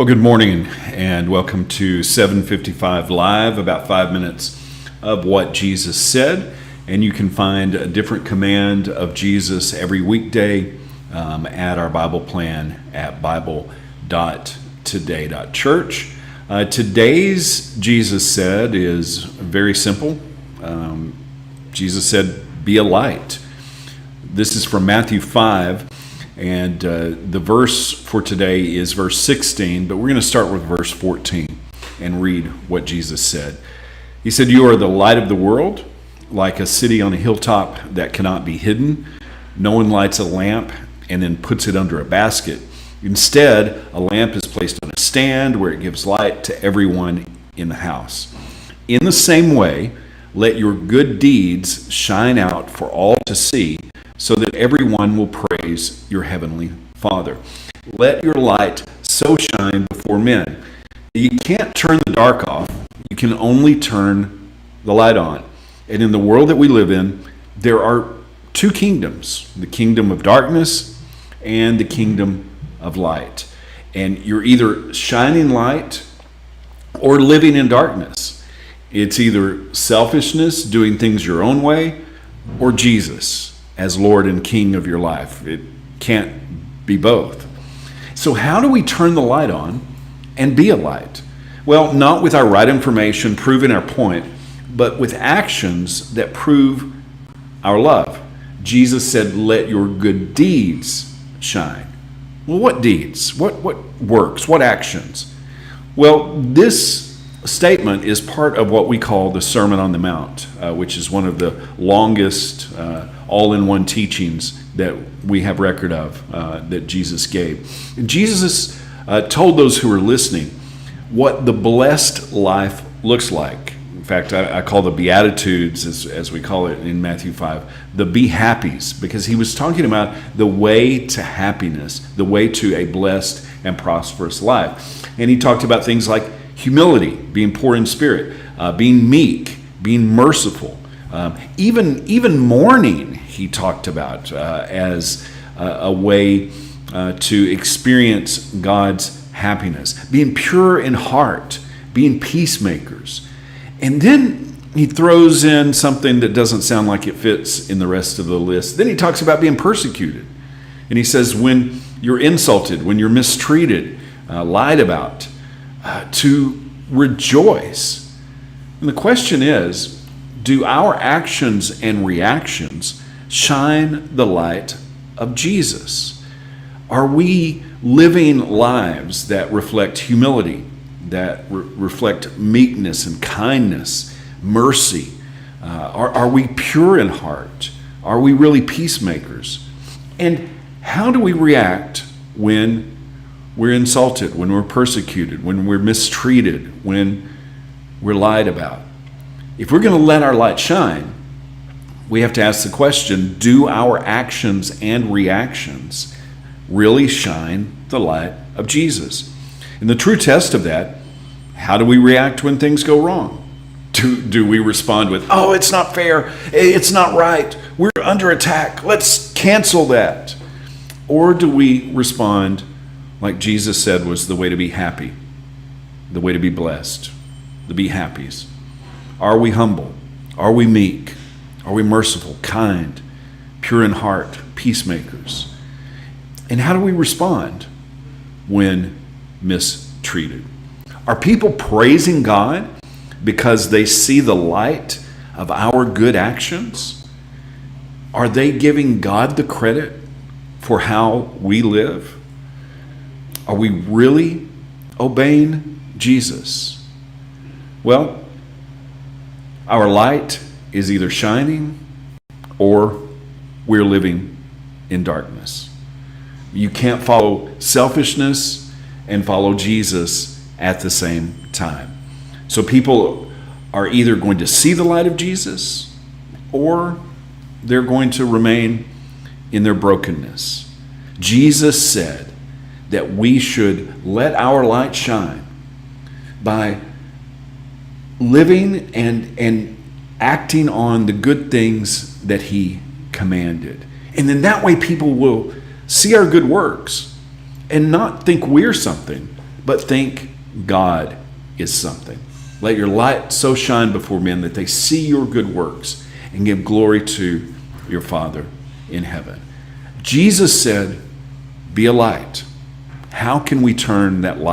Well, good morning and welcome to 755 Live, about 5 minutes of what Jesus said. And you can find a different command of Jesus every weekday at our Bible plan at bible.today.church. Today's Jesus said is very simple. Jesus said, be a light. This is from Matthew 5. And the verse for today is verse 16, but we're going to start with verse 14 and read what Jesus said. He said, "You are the light of the world, like a city on a hilltop that cannot be hidden. No one lights a lamp and then puts it under a basket. Instead, a lamp is placed on a stand where it gives light to everyone in the house. In the same way, let your good deeds shine out for all to see, so that everyone will praise your heavenly Father. Let your light so shine before men." You can't turn the dark off. You can only turn the light on. And in the world that we live in, there are two kingdoms, the kingdom of darkness and the kingdom of light. And you're either shining light or living in darkness. It's either selfishness, doing things your own way, or Jesus as Lord and King of your life. It can't be both. So how do we turn the light on and be a light? Well, not with our right information proving our point, but with actions that prove our love. Jesus said, let your good deeds shine. Well, what deeds? What works? What actions? Well, this statement is part of what we call the Sermon on the Mount, which is one of the longest all-in-one teachings that we have record of that Jesus gave. And Jesus told those who were listening what the blessed life looks like. In fact, I call the Beatitudes, as we call it in Matthew 5, the be happies, because he was talking about the way to happiness, the way to a blessed and prosperous life. And he talked about things like humility, being poor in spirit, being meek, being merciful, even mourning he talked about as a way to experience God's happiness, being pure in heart, being peacemakers. And then he throws in something that doesn't sound like it fits in the rest of the list. Then he talks about being persecuted. And he says when you're insulted, when you're mistreated, lied about, to rejoice. And the question is, do our actions and reactions shine the light of Jesus? Are we living lives that reflect humility, that reflect meekness and kindness, mercy? Are we pure in heart? Are we really peacemakers? And how do we react when we're insulted, when we're persecuted, when we're mistreated, when we're lied about? If we're going to let our light shine, we have to ask the question, do our actions and reactions really shine the light of Jesus? And the true test of that, how do we react when things go wrong? Do we respond with, oh, it's not fair, it's not right, we're under attack, let's cancel that? Or do we respond like Jesus said was the way to be happy, the way to be blessed, the be happies? Are we humble? Are we meek? Are we merciful, kind, pure in heart, peacemakers? And how do we respond when mistreated? Are people praising God because they see the light of our good actions? Are they giving God the credit for how we live? Are we really obeying Jesus? Well, our light is either shining or we're living in darkness. You can't follow selfishness and follow Jesus at the same time. So people are either going to see the light of Jesus or they're going to remain in their brokenness. Jesus said that we should let our light shine by living and acting on the good things that he commanded. And then that way people will see our good works and not think we're something, but think God is something. Let your light so shine before men that they see your good works and give glory to your Father in heaven. Jesus said, be a light. How can we turn that light